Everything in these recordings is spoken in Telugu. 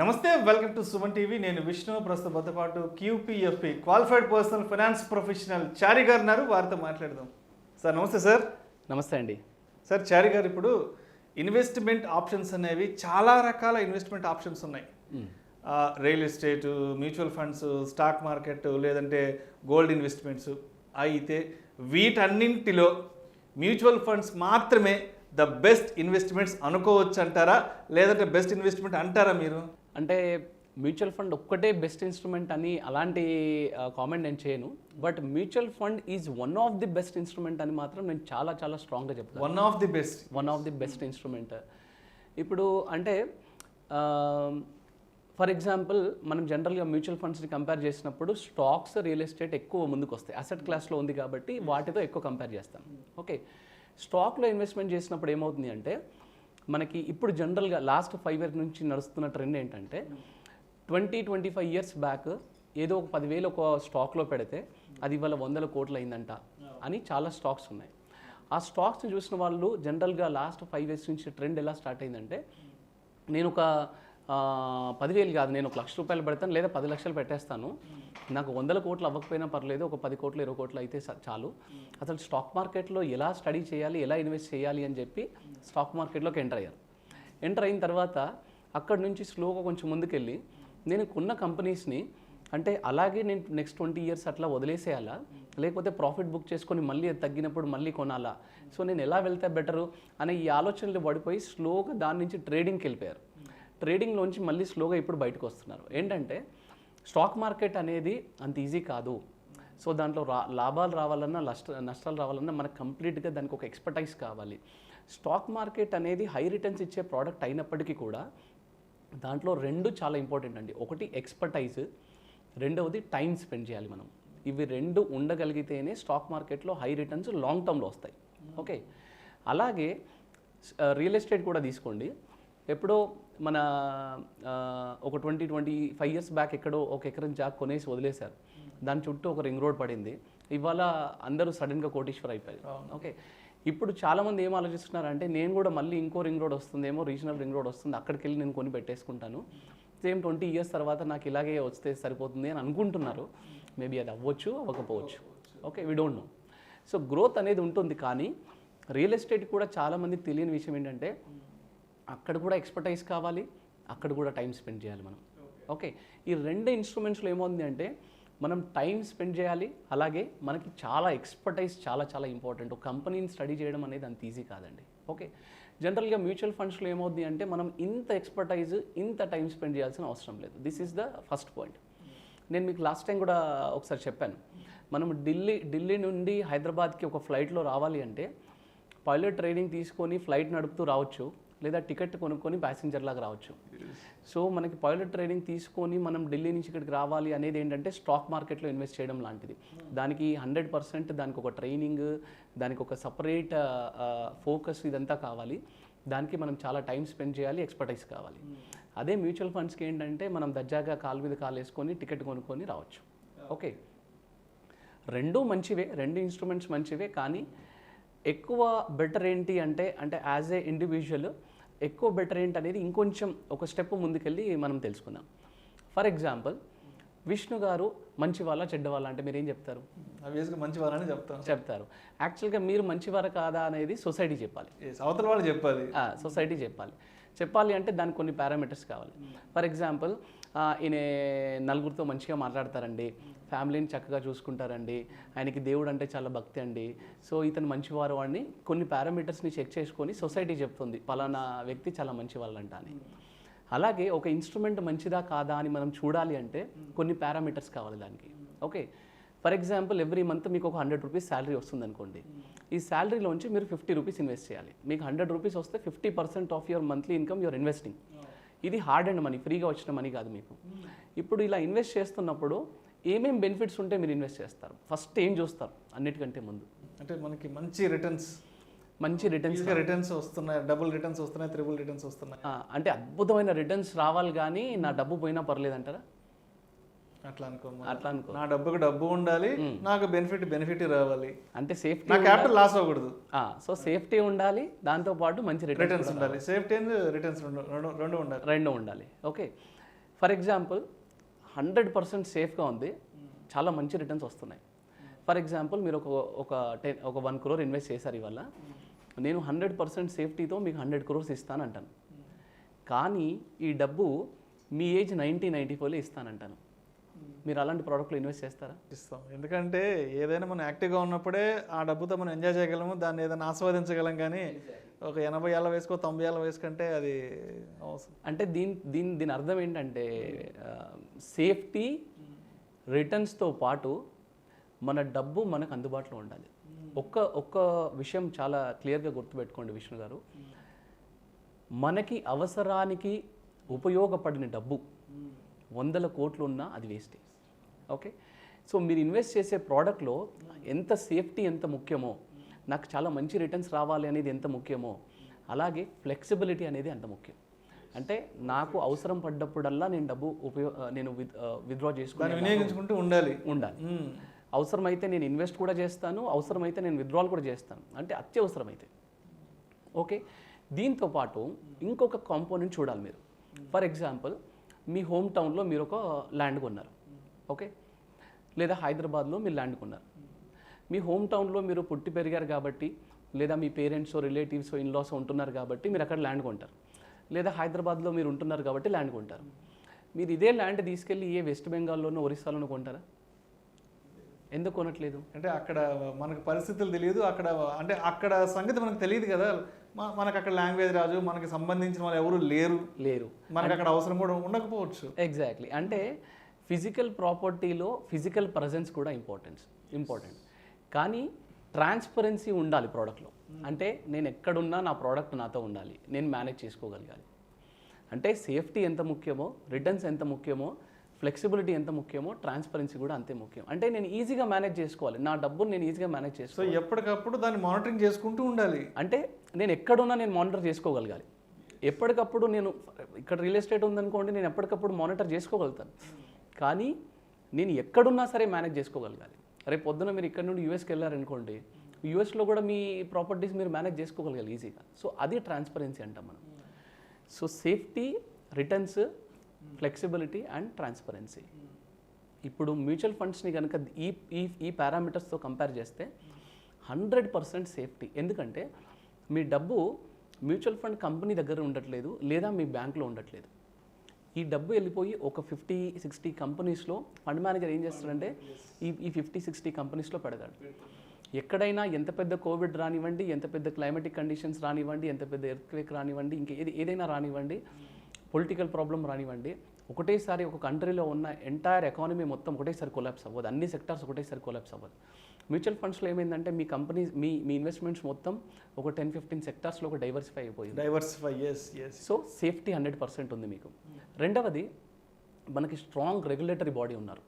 నమస్తే, వెల్కమ్ టు సుమన్ టీవీ. నేను విష్ణు. ప్రస్తుతంతో పాటు క్యూపీఎఫ్పి క్వాలిఫైడ్ పర్సనల్ ఫైనాన్స్ ప్రొఫెషనల్ చారి గారు ఉన్నారు. వారితో మాట్లాడదాం. సార్ నమస్తే. సార్ నమస్తే అండి. సార్ చారి గారు, ఇప్పుడు ఇన్వెస్ట్మెంట్ ఆప్షన్స్ అనేవి చాలా రకాల ఇన్వెస్ట్మెంట్ ఆప్షన్స్ ఉన్నాయి. Real estate, mutual funds, stock market, లేదంటే గోల్డ్ ఇన్వెస్ట్మెంట్స్. అయితే వీటన్నింటిలో మ్యూచువల్ ఫండ్స్ మాత్రమే ద బెస్ట్ ఇన్వెస్ట్మెంట్స్ అనుకోవచ్చు అంటారా, లేదంటే బెస్ట్ ఇన్వెస్ట్మెంట్ అంటారా మీరు? అంటే మ్యూచువల్ ఫండ్ ఒక్కటే బెస్ట్ ఇన్స్ట్రుమెంట్ అని అలాంటి కామెంట్ నేను చేయను. But mutual fund is one of the best instrument అని మాత్రం నేను చాలా చాలా స్ట్రాంగ్గా చెప్తాను. One of the best instrument. ఇప్పుడు అంటే ఫర్ ఎగ్జాంపుల్ మనం జనరల్గా మ్యూచువల్ ఫండ్స్ని కంపేర్ చేసినప్పుడు స్టాక్స్, రియల్ ఎస్టేట్ ఎక్కువ ముందుకు వస్తాయి. అసెట్ క్లాస్లో ఉంది కాబట్టి వాటితో ఎక్కువ కంపేర్ చేస్తాం. ఓకే, స్టాక్లో ఇన్వెస్ట్మెంట్ చేసినప్పుడు ఏమవుతుంది అంటే మనకి ఇప్పుడు జనరల్గా లాస్ట్ 5 years నుంచి నడుస్తున్న ట్రెండ్ ఏంటంటే 25 years బ్యాక్ ఏదో ఒక 10,000 ఒక స్టాక్లో పెడితే అది ఇవాళ 100 కోట్లు అయిందంట అని చాలా స్టాక్స్ ఉన్నాయి. ఆ స్టాక్స్ని చూసిన వాళ్ళు జనరల్గా లాస్ట్ 5 years నుంచి ట్రెండ్ ఎలా స్టార్ట్ అయిందంటే, నేను ఒక 10,000 కాదు, నేను 1,00,000 రూపాయలు పెడతాను లేదా 10 లక్షలు పెట్టేస్తాను, నాకు 100 కోట్లు అవ్వకపోయినా పర్లేదు, ఒక 10 కోట్లు 20 కోట్లు అయితే చాలు, అసలు స్టాక్ మార్కెట్లో ఎలా స్టడీ చేయాలి, ఎలా ఇన్వెస్ట్ చేయాలి అని చెప్పి స్టాక్ మార్కెట్లోకి ఎంటర్ అయ్యారు. ఎంటర్ అయిన తర్వాత అక్కడ నుంచి స్లోగా కొంచెం ముందుకెళ్ళి నేను కొన్న కంపెనీస్ని అంటే అలాగే నేను నెక్స్ట్ 20 years అట్లా వదిలేసేయాలా, లేకపోతే ప్రాఫిట్ బుక్ చేసుకొని మళ్ళీ అది తగ్గినప్పుడు మళ్ళీ కొనాలా, సో నేను ఎలా వెళ్తే బెటరు అనే ఈ ఆలోచనలు పడిపోయి స్లోగా దాని నుంచి ట్రేడింగ్కి వెళ్ళిపోయారు. ట్రేడింగ్లోంచి మళ్ళీ స్లోగా ఇప్పుడు బయటకు వస్తున్నారు. ఏంటంటే స్టాక్ మార్కెట్ అనేది అంత ఈజీ కాదు. సో దాంట్లో లాభాలు రావాలన్నా నష్టాలు రావాలన్నా మనకు కంప్లీట్గా దానికి ఒక ఎక్స్పర్టైజ్ కావాలి. స్టాక్ మార్కెట్ అనేది హై రిటర్న్స్ ఇచ్చే ప్రోడక్ట్ అయినప్పటికీ కూడా దాంట్లో 2 చాలా ఇంపార్టెంట్ అండి. ఒకటి ఎక్స్పర్టైజ్, రెండవది టైం స్పెండ్ చేయాలి మనం. ఇవి 2 ఉండగలిగితేనే స్టాక్ మార్కెట్లో హై రిటర్న్స్ లాంగ్ టర్మ్లో వస్తాయి. ఓకే, అలాగే రియల్ ఎస్టేట్ కూడా తీసుకోండి. ఎప్పుడో మన ఒక 20-25 years బ్యాక్ ఎక్కడో ఒక ఎకరం జాగ్ కొనేసి వదిలేశారు. దాని చుట్టూ ఒక రింగ్ రోడ్ పడింది. ఇవాళ అందరూ సడన్గా కోటీశ్వర్ అయిపోయారు. ఓకే, ఇప్పుడు చాలామంది ఏం ఆలోచిస్తున్నారంటే నేను కూడా మళ్ళీ ఇంకో రింగ్ రోడ్ వస్తుందేమో, రీజనల్ రింగ్ రోడ్ వస్తుంది, అక్కడికి వెళ్ళి నేను కొని పెట్టేసుకుంటాను, సేమ్ 20 years తర్వాత నాకు ఇలాగే వస్తే సరిపోతుంది అని అనుకుంటున్నారు. మేబీ అది అవ్వచ్చు, అవ్వకపోవచ్చు. Okay, we don't know. So growth అనేది ఉంటుంది. కానీ రియల్ ఎస్టేట్ కూడా చాలామందికి తెలియని విషయం ఏంటంటే అక్కడ కూడా ఎక్స్పర్టైజ్ కావాలి, అక్కడ కూడా టైం స్పెండ్ చేయాలి మనం. ఓకే, ఈ 2 ఇన్స్ట్రుమెంట్స్లో ఏమవుతుంది అంటే మనం టైం స్పెండ్ చేయాలి, అలాగే మనకి చాలా ఎక్స్పర్టైజ్ చాలా చాలా ఇంపార్టెంట్. ఒక కంపెనీని స్టడీ చేయడం అనేది అంత ఈజీ కాదండి. ఓకే, జనరల్గా మ్యూచువల్ ఫండ్స్లో ఏమవుతుంది అంటే మనం ఇంత ఎక్స్పర్టైజ్, ఇంత టైం స్పెండ్ చేయాల్సిన అవసరం లేదు. This is the first point. నేను మీకు లాస్ట్ టైం కూడా ఒకసారి చెప్పాను, మనం ఢిల్లీ నుండి హైదరాబాద్కి ఒక ఫ్లైట్లో రావాలి అంటే పైలట్ ట్రైనింగ్ తీసుకొని ఫ్లైట్ నడుపుతూ రావచ్చు, లేదా టికెట్ కొనుక్కొని ప్యాసింజర్ లాగా రావచ్చు. సో మనకి పైలట్ ట్రైనింగ్ తీసుకొని మనం ఢిల్లీ నుంచి ఇక్కడికి రావాలి అనేది ఏంటంటే స్టాక్ మార్కెట్లో ఇన్వెస్ట్ చేయడం లాంటిది. దానికి 100% దానికి ఒక ట్రైనింగ్, దానికి ఒక సపరేట్ ఫోకస్ ఇదంతా కావాలి. దానికి మనం చాలా టైం స్పెండ్ చేయాలి, ఎక్స్పర్టైజ్ కావాలి. అదే మ్యూచువల్ ఫండ్స్కి ఏంటంటే మనం దర్జాగా కాలు మీద కాలు వేసుకొని టికెట్ కొనుక్కొని రావచ్చు. ఓకే, 2 మంచివే, 2 ఇన్స్ట్రుమెంట్స్ మంచివే. కానీ ఎక్కువ బెటర్ ఏంటి అంటే యాజ్ ఏ ఇండివిజువల్ ఎక్కువ బెటర్ ఏంటి అనేది ఇంకొంచెం ఒక స్టెప్ ముందుకెళ్ళి మనం తెలుసుకుందాం. ఫర్ ఎగ్జాంపుల్ విష్ణు గారు మంచి వాళ్ళ చెడ్డవాళ్ళ అంటే మీరు ఏం చెప్తారు? అబ్వియస్గా మంచి వాళ్ళని చెప్తారు. యాక్చువల్గా మీరు మంచివారు కాదా అనేది సొసైటీ చెప్పాలి, అవతల వాళ్ళు చెప్పాలి, సొసైటీ చెప్పాలి అంటే దానికి కొన్ని పారామీటర్స్ కావాలి. ఫర్ ఎగ్జాంపుల్ ఈయన నలుగురితో మంచిగా మాట్లాడతారండి, ఫ్యామిలీని చక్కగా చూసుకుంటారండి, ఆయనకి దేవుడు అంటే చాలా భక్తి అండి, సో ఇతను మంచివారు అని కొన్ని పారామీటర్స్ని చెక్ చేసుకొని సొసైటీ చెప్తుంది పలానా వ్యక్తి చాలా మంచి వాళ్ళంట అని. అలాగే ఒక ఇన్స్ట్రుమెంట్ మంచిదా కాదా అని మనం చూడాలి అంటే కొన్ని పారామీటర్స్ కావాలి దానికి. Okay, for example every month మీకు ఒక 100 రూపీస్ శాలరీ వస్తుంది అనుకోండి. ఈ శాలరీలోంచి మీరు 50 రూపీస్ ఇన్వెస్ట్ చేయాలి. మీకు 100 రూపీస్ వస్తే 50% of your monthly income your investing. ఇది హార్డ్ అండ్ మనీ, ఫ్రీగా వచ్చిన మనీ కాదు మీకు. ఇప్పుడు ఇలా ఇన్వెస్ట్ చేస్తున్నప్పుడు ఏమేం బెనిఫిట్స్ ఉంటే మీరు ఇన్వెస్ట్ చేస్తారు? ఫస్ట్ ఏం చూస్తారు అన్నిటికంటే ముందు? అంటే మనకి మంచి రిటర్న్స్ వస్తున్నాయి, డబుల్ రిటర్న్స్ వస్తున్నాయి, త్రిబుల్ రిటర్న్స్ వస్తున్నాయి. అంటే అద్భుతమైన రిటర్న్స్ రావాలి, కానీ నా డబ్బు పోయినా పర్లేదు అంటారా? అట్లా అనుకో, నా డబ్బుకి డబ్బు ఉండాలి, నాకు బెనిఫిట్ రావాలి, అంటే సేఫ్టీ, నా క్యాపిటల్ లాస్ అవ్వకూడదు. సో సేఫ్టీ ఉండాలి, దాంతో పాటు మంచి రిటర్న్స్ ఉండాలి. సేఫ్టీ అండ్ రిటర్న్స్ రెండు ఉండాలి. ఓకే, ఫర్ ఎగ్జాంపుల్ 100% సేఫ్గా ఉంది, చాలా మంచి రిటర్న్స్ వస్తున్నాయి. ఫర్ ఎగ్జాంపుల్ మీరు ఒక 1 crore ఇన్వెస్ట్ చేశారు ఇవాళ, నేను 100% సేఫ్టీతో మీకు 100 crores ఇస్తానంటాను. కానీ ఈ డబ్బు మీ ఏజ్ 90-94లో ఇస్తానంటాను. మీరు అలాంటి ప్రోడక్ట్లో ఇన్వెస్ట్ చేస్తారా? ఇస్తాం. ఎందుకంటే ఏదైనా మనం యాక్టివ్గా ఉన్నప్పుడే ఆ డబ్బుతో మనం ఎంజాయ్ చేయగలము, దాన్ని ఏదైనా ఆస్వాదించగలం. కానీ ఒక 80 ఏళ్ళ వయసుకో 90 ఏళ్ళ వయసు కంటే అది అవసరం. అంటే దీని అర్థం ఏంటంటే సేఫ్టీ రిటర్న్స్తో పాటు మన డబ్బు మనకు అందుబాటులో ఉండాలి. ఒక్క విషయం చాలా క్లియర్గా గుర్తుపెట్టుకోండి విష్ణు గారు, మనకి అవసరానికి ఉపయోగపడిన డబ్బు 100 కోట్లు ఉన్నా అది వేస్టేజ్. ఓకే, సో మీరు ఇన్వెస్ట్ చేసే ప్రోడక్ట్లో ఎంత సేఫ్టీ ఎంత ముఖ్యమో, నాకు చాలా మంచి రిటర్న్స్ రావాలి అనేది ఎంత ముఖ్యమో, అలాగే ఫ్లెక్సిబిలిటీ అనేది అంత ముఖ్యం. అంటే నాకు అవసరం పడ్డప్పుడల్లా నేను డబ్బు విత్డ్రా వినియోగించుకుంటూ ఉండాలి. అవసరమైతే నేను ఇన్వెస్ట్ కూడా చేస్తాను, అవసరమైతే నేను విత్డ్రాల్ కూడా చేస్తాను, అంటే అత్యవసరమైతే. ఓకే, దీంతో పాటు ఇంకొక కాంపోనెంట్ చూడాలి మీరు. ఫర్ ఎగ్జాంపుల్ మీ హోమ్ టౌన్లో మీరు ఒక ల్యాండ్ కొన్నారు, ఓకే, లేదా హైదరాబాద్లో మీరు ల్యాండ్ కొన్నారు. మీ హోమ్ టౌన్లో మీరు పుట్టి పెరిగారు కాబట్టి, లేదా మీ పేరెంట్స్ రిలేటివ్స్ ఇన్లాస్ ఉంటున్నారు కాబట్టి మీరు అక్కడ ల్యాండ్ కొంటారు, లేదా హైదరాబాద్లో మీరు ఉంటున్నారు కాబట్టి ల్యాండ్ కొంటారు. మీరు ఇదే ల్యాండ్ తీసుకెళ్ళి వెస్ట్ బెంగాల్లోనో ఒరిస్సాలోనో కొంటారా? ఎందుకు కొనట్లేదు? అంటే అక్కడ మనకు పరిస్థితులు తెలియదు, అక్కడ సంగతి మనకు తెలియదు కదా. మనకు అక్కడ లాంగ్వేజ్ రాజు, మనకి సంబంధించిన వాళ్ళు ఎవరు లేరు, మనకు అక్కడ అవసరం కూడా ఉండకపోవచ్చు. ఎగ్జాక్ట్లీ, అంటే ఫిజికల్ ప్రాపర్టీలో ఫిజికల్ ప్రజెన్స్ కూడా ఇంపార్టెంట్. కానీ ట్రాన్స్పరెన్సీ ఉండాలి ప్రోడక్ట్లో. అంటే నేను ఎక్కడున్నా నా ప్రోడక్ట్ నాతో ఉండాలి, నేను మేనేజ్ చేసుకోగలగాలి. అంటే సేఫ్టీ ఎంత ముఖ్యమో, రిటర్న్స్ ఎంత ముఖ్యమో, ఫ్లెక్సిబిలిటీ ఎంత ముఖ్యమో, ట్రాన్స్పరెన్సీ కూడా అంతే ముఖ్యం. అంటే నేను ఈజీగా మేనేజ్ చేసుకోవాలి, నా డబ్బును నేను ఈజీగా మేనేజ్ చేసుకోవాలి. సో ఎప్పటికప్పుడు దాన్ని మానిటరింగ్ చేసుకుంటూ ఉండాలి. అంటే నేను ఎక్కడున్నా నేను మానిటర్ చేసుకోగలగాలి. ఎప్పటికప్పుడు నేను ఇక్కడ రియల్ ఎస్టేట్ ఉందనుకోండి, నేను ఎప్పటికప్పుడు మానిటర్ చేసుకోగలుగుతాను. కానీ నేను ఎక్కడున్నా సరే మేనేజ్ చేసుకోగలగాలి. రేపు పొద్దున మీరు ఇక్కడ నుండి యూఎస్కి వెళ్ళారనుకోండి, యూఎస్లో కూడా మీ ప్రాపర్టీస్ మీరు మేనేజ్ చేసుకోగలగాలి ఈజీగా. సో అది ట్రాన్స్పరెన్సీ అంటాం మనం. So safety, returns, flexibility and transparency. ఇప్పుడు మ్యూచువల్ ఫండ్స్ని కనుక ఈ పారామీటర్స్తో కంపేర్ చేస్తే 100% సేఫ్టీ. ఎందుకంటే మీ డబ్బు మ్యూచువల్ ఫండ్ కంపెనీ దగ్గర ఉండట్లేదు, లేదా మీ బ్యాంక్లో ఉండట్లేదు. ఈ డబ్బు వెళ్ళిపోయి ఒక 50-60 కంపెనీస్లో ఫండ్ మేనేజర్ ఏం చేస్తాడంటే ఈ 50-60 కంపెనీస్లో పెడతాడు. ఎక్కడైనా ఎంత పెద్ద కోవిడ్ రానివ్వండి, ఎంత పెద్ద క్లైమాటిక్ కండిషన్స్ రానివ్వండి, ఎంత పెద్ద ఎర్త్క్వేక్ రానివ్వండి, ఏదైనా రానివ్వండి, పొలిటికల్ ప్రాబ్లం రానివ్వండి, ఒకటేసారి ఒక కంట్రీలో ఉన్న ఎంటైర్ ఎకానమీ మొత్తం ఒకటేసారి కొలాప్స్ అవ్వదు, అన్ని సెక్టార్స్ ఒకటేసారి కొలాప్స్ అవ్వదు. మ్యూచువల్ ఫండ్స్లో ఏమైందంటే మీ కంపెనీ మీ ఇన్వెస్ట్మెంట్స్ మొత్తం ఒక 10-15 సెక్టార్స్లో ఒక డైవర్సిఫై అయిపోయింది. సో సేఫ్టీ 100% ఉంది మీకు. రెండవది, మనకి స్ట్రాంగ్ రెగ్యులేటరీ బాడీ ఉన్నారు.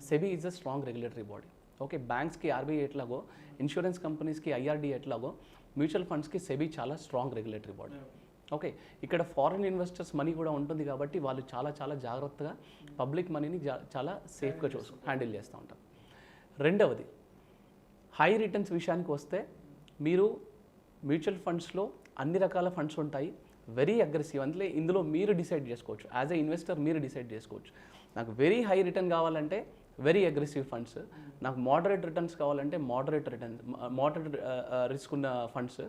SEBI is a strong regulatory body. Okay, బ్యాంక్స్కి ఆర్బీఐ ఎట్లాగో, ఇన్సూరెన్స్ కంపెనీస్కి ఐఆర్డీ ఎట్లాగో, మ్యూచువల్ ఫండ్స్కి సెబీ చాలా స్ట్రాంగ్ రెగ్యులేటరీ బాడీ. ఓకే, ఇక్కడ ఫారిన్ ఇన్వెస్టర్స్ మనీ కూడా ఉంటుంది కాబట్టి వాళ్ళు చాలా జాగ్రత్తగా పబ్లిక్ మనీని చాలా సేఫ్గా హ్యాండిల్ చేస్తూ ఉంటారు. రెండవది, హై రిటర్న్స్ విషయానికి వస్తే మీరు మ్యూచువల్ ఫండ్స్లో అన్ని రకాల ఫండ్స్ ఉంటాయి, వెరీ అగ్రెసివ్. అందులో ఇందులో మీరు డిసైడ్ చేసుకోవచ్చు, యాజ్ ఎ ఇన్వెస్టర్ మీరు డిసైడ్ చేసుకోవచ్చు. నాకు వెరీ హై రిటర్న్ కావాలంటే వెరీ అగ్రెసివ్ ఫండ్స్, నాకు మోడరేట్ రిటర్న్స్ కావాలంటే మోడరేట్ రిస్క్ ఉన్న ఫండ్స్,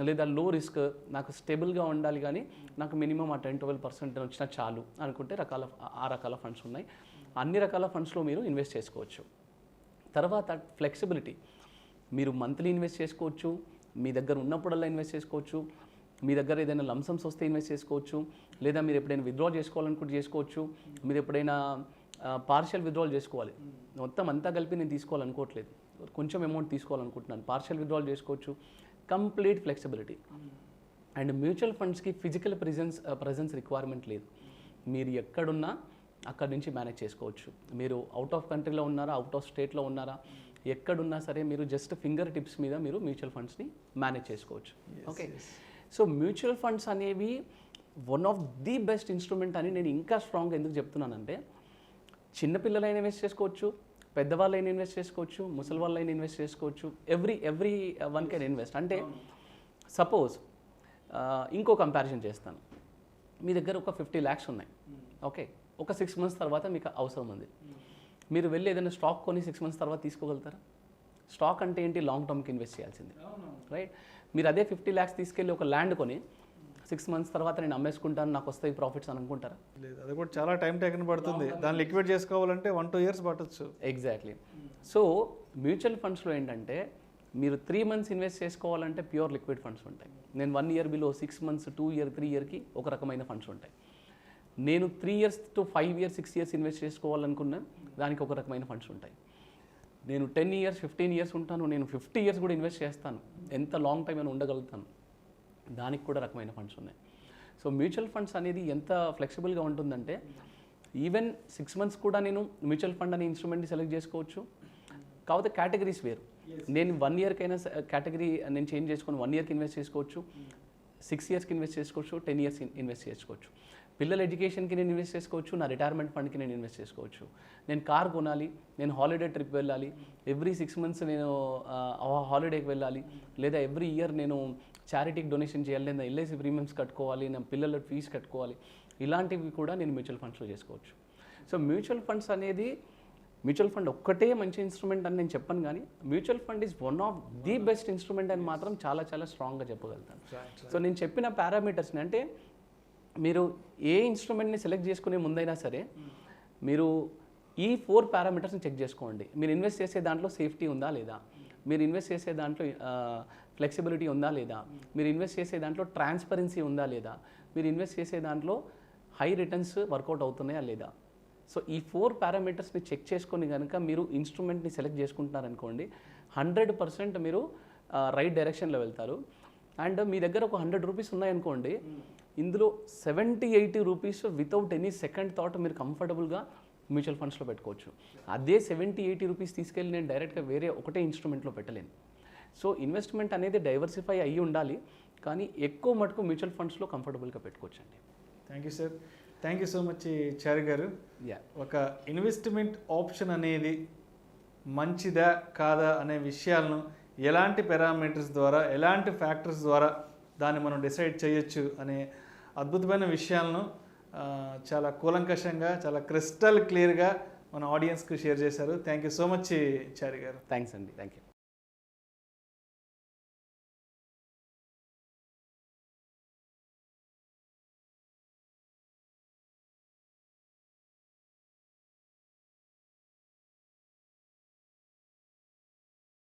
లేదా లో రిస్క్ నాకు స్టేబుల్గా ఉండాలి కానీ నాకు మినిమం 10-12% వచ్చినా చాలు అనుకుంటే ఆ రకాల ఫండ్స్ ఉన్నాయి. అన్ని రకాల ఫండ్స్లో మీరు ఇన్వెస్ట్ చేసుకోవచ్చు. తర్వాత ఫ్లెక్సిబిలిటీ, మీరు మంత్లీ ఇన్వెస్ట్ చేసుకోవచ్చు, మీ దగ్గర ఉన్నప్పుడల్లా ఇన్వెస్ట్ చేసుకోవచ్చు, మీ దగ్గర ఏదైనా లంసమ్స్ వస్తే ఇన్వెస్ట్ చేసుకోవచ్చు, లేదా మీరు ఎప్పుడైనా విత్డ్రా చేసుకోవాలనుకుంటే చేసుకోవచ్చు, మీరు ఎప్పుడైనా పార్షియల్ విత్డ్రాల్ చేసుకోవాలి, మొత్తం అంతా కలిపి నేను తీసుకోవాలనుకోవట్లేదు, కొంచెం అమౌంట్ తీసుకోవాలనుకుంటున్నాను, పార్షియల్ విత్డ్రాల్ చేసుకోవచ్చు. Complete flexibility. అండ్ మ్యూచువల్ ఫండ్స్కి ఫిజికల్ ప్రజెన్స్ రిక్వైర్మెంట్ లేదు, మీరు ఎక్కడున్నా అక్కడి నుంచి మేనేజ్ చేసుకోవచ్చు. మీరు అవుట్ ఆఫ్ కంట్రీలో ఉన్నారా, అవుట్ ఆఫ్ స్టేట్లో ఉన్నారా, ఎక్కడున్నా సరే మీరు జస్ట్ ఫింగర్ టిప్స్ మీద మీరు మ్యూచువల్ ఫండ్స్ని మేనేజ్ చేసుకోవచ్చు. ఓకే, సో మ్యూచువల్ ఫండ్స్ అనేవి one of the best instrument అని నేను ఇంకా స్ట్రాంగ్ ఎందుకు చెప్తున్నానంటే, చిన్నపిల్లలైనా ఇన్వెస్ట్ చేసుకోవచ్చు, పెద్దవాళ్ళైనా ఇన్వెస్ట్ చేసుకోవచ్చు, ముసలి వాళ్ళైనా ఇన్వెస్ట్ చేసుకోవచ్చు, ఎవ్రీ వన్ కెన్ ఇన్వెస్ట్. అంటే సపోజ్ ఇంకో కంపారిజన్ చేస్తాను, మీ దగ్గర ఒక 50 lakhs ఉన్నాయి, ఓకే, ఒక 6 మంత్స్ తర్వాత మీకు అవసరం ఉంది, మీరు వెళ్ళి ఏదైనా స్టాక్ కొని 6 మంత్స్ తర్వాత తీసుకోగలుగుతారా? స్టాక్ అంటే ఏంటి? లాంగ్ టర్మ్కి ఇన్వెస్ట్ చేయాల్సింది, రైట్? మీరు అదే 50 lakhs తీసుకెళ్ళి ఒక ల్యాండ్ కొని 6 months తర్వాత నేను అమ్మేసుకుంటాను, నాకు వస్తాయి ప్రాఫిట్స్ అని అనుకుంటారా? లేదు, అది కూడా చాలా టైం టేకన్ పడుతుంది. దాన్ని లిక్విడ్ చేసుకోవాలంటే 1-2 years పట్టొచ్చు. ఎగ్జాక్ట్లీ. సో మ్యూచువల్ ఫండ్స్లో ఏంటంటే మీరు 3 months ఇన్వెస్ట్ చేసుకోవాలంటే ప్యూర్ లిక్విడ్ ఫండ్స్ ఉంటాయి. నేను 1 year బిలో 6 months, 2 year, 3 yearకి ఒక రకమైన ఫండ్స్ ఉంటాయి. నేను 3 years to 5 years, 6 years invest చేసుకోవాలనుకున్నా దానికి ఒక రకమైన ఫండ్స్ ఉంటాయి. నేను 10 years, 15 years ఉంటాను, నేను 50 years కూడా ఇన్వెస్ట్ చేస్తాను, ఎంత లాంగ్ టైం అయినా ఉండగలుగుతాను, దానికి కూడా రకమైన ఫండ్స్ ఉన్నాయి. సో మ్యూచువల్ ఫండ్స్ అనేది ఎంత ఫ్లెక్సిబుల్గా ఉంటుందంటే ఈవెన్ 6 months కూడా నేను మ్యూచువల్ ఫండ్ అనే ఇన్స్ట్రుమెంట్ని సెలెక్ట్ చేసుకోవచ్చు. కాకపోతే కేటగిరీస్ వేరు. నేను 1 yearకైనా కేటగిరీ నేను చేంజ్ చేసుకొని 1 yearకి ఇన్వెస్ట్ చేసుకోవచ్చు, 6 yearsకి ఇన్వెస్ట్ చేసుకోవచ్చు, 10 years ఇన్వెస్ట్ చేసుకోవచ్చు. పిల్లల ఎడ్యుకేషన్కి నేను ఇన్వెస్ట్ చేసుకోవచ్చు, నా రిటైర్మెంట్ ఫండ్కి నేను ఇన్వెస్ట్ చేసుకోవచ్చు. నేను కార్ కొనాలి, నేను హాలిడే ట్రిప్ వెళ్ళాలి, ఎవ్రీ 6 months నేను హాలిడేకి వెళ్ళాలి, లేదా ఎవ్రీ ఇయర్ నేను చారిటీకి డొనేషన్ చేయాలి, లేదా ఎల్ఐసి ప్రీమియమ్స్ కట్టుకోవాలి, నా పిల్లల ఫీజు కట్టుకోవాలి, ఇలాంటివి కూడా నేను మ్యూచువల్ ఫండ్స్లో చేసుకోవచ్చు. సో మ్యూచువల్ ఫండ్స్ అనేది మ్యూచువల్ ఫండ్ ఒక్కటే మంచి ఇన్స్ట్రుమెంట్ అని నేను చెప్పను, కానీ mutual fund is one of the best instrument అని మాత్రం చాలా చాలా స్ట్రాంగ్గా చెప్పగలుగుతాను. సో నేను చెప్పిన పారామీటర్స్ని అంటే మీరు ఏ ఇన్స్ట్రుమెంట్ని సెలెక్ట్ చేసుకునే ముందైనా సరే మీరు ఈ 4 పారామీటర్స్ని చెక్ చేసుకోండి. మీరు ఇన్వెస్ట్ చేసే దాంట్లో సేఫ్టీ ఉందా లేదా, మీరు ఇన్వెస్ట్ చేసే దాంట్లో ఫ్లెక్సిబిలిటీ ఉందా లేదా, మీరు ఇన్వెస్ట్ చేసే దాంట్లో ట్రాన్స్పరెన్సీ ఉందా లేదా, మీరు ఇన్వెస్ట్ చేసే దాంట్లో హై రిటర్న్స్ వర్కౌట్ అవుతున్నాయా లేదా. సో ఈ 4 పారామీటర్స్ని చెక్ చేసుకొని కనుక మీరు ఇన్స్ట్రుమెంట్ని సెలెక్ట్ చేసుకుంటున్నారనుకోండి, 100% మీరు రైట్ డైరెక్షన్లో వెళ్తారు. అండ్ మీ దగ్గర ఒక 100 రూపీస్ ఉన్నాయనుకోండి, ఇందులో 70-80 rupees without any second thought మీరు కంఫర్టబుల్గా మ్యూచువల్ ఫండ్స్లో పెట్టుకోవచ్చు. అదే 70-80 రూపీస్ తీసుకెళ్ళి నేను డైరెక్ట్గా వేరే ఒకటే ఇన్స్ట్రుమెంట్లో పెట్టలేను. సో ఇన్వెస్ట్మెంట్ అనేది డైవర్సిఫై అయ్యి ఉండాలి, కానీ ఎక్కువ మటుకు మ్యూచువల్ ఫండ్స్లో కంఫర్టబుల్గా పెట్టుకోవచ్చు అండి. Thank you sir, thank you so much Chari గారు. ఒక ఇన్వెస్ట్మెంట్ ఆప్షన్ అనేది మంచిదా కాదా అనే విషయాలను ఎలాంటి పారామీటర్స్ ద్వారా, ఎలాంటి ఫ్యాక్టర్స్ ద్వారా దాన్ని మనం డిసైడ్ చేయొచ్చు అనే అద్భుతమైన విషయాలను చాలా కూలంకషంగా, చాలా క్రిస్టల్ క్లియర్గా మన ఆడియన్స్కి షేర్ చేశారు. Thank you so much Chari గారు. థ్యాంక్స్ అండి, థ్యాంక్ యూ.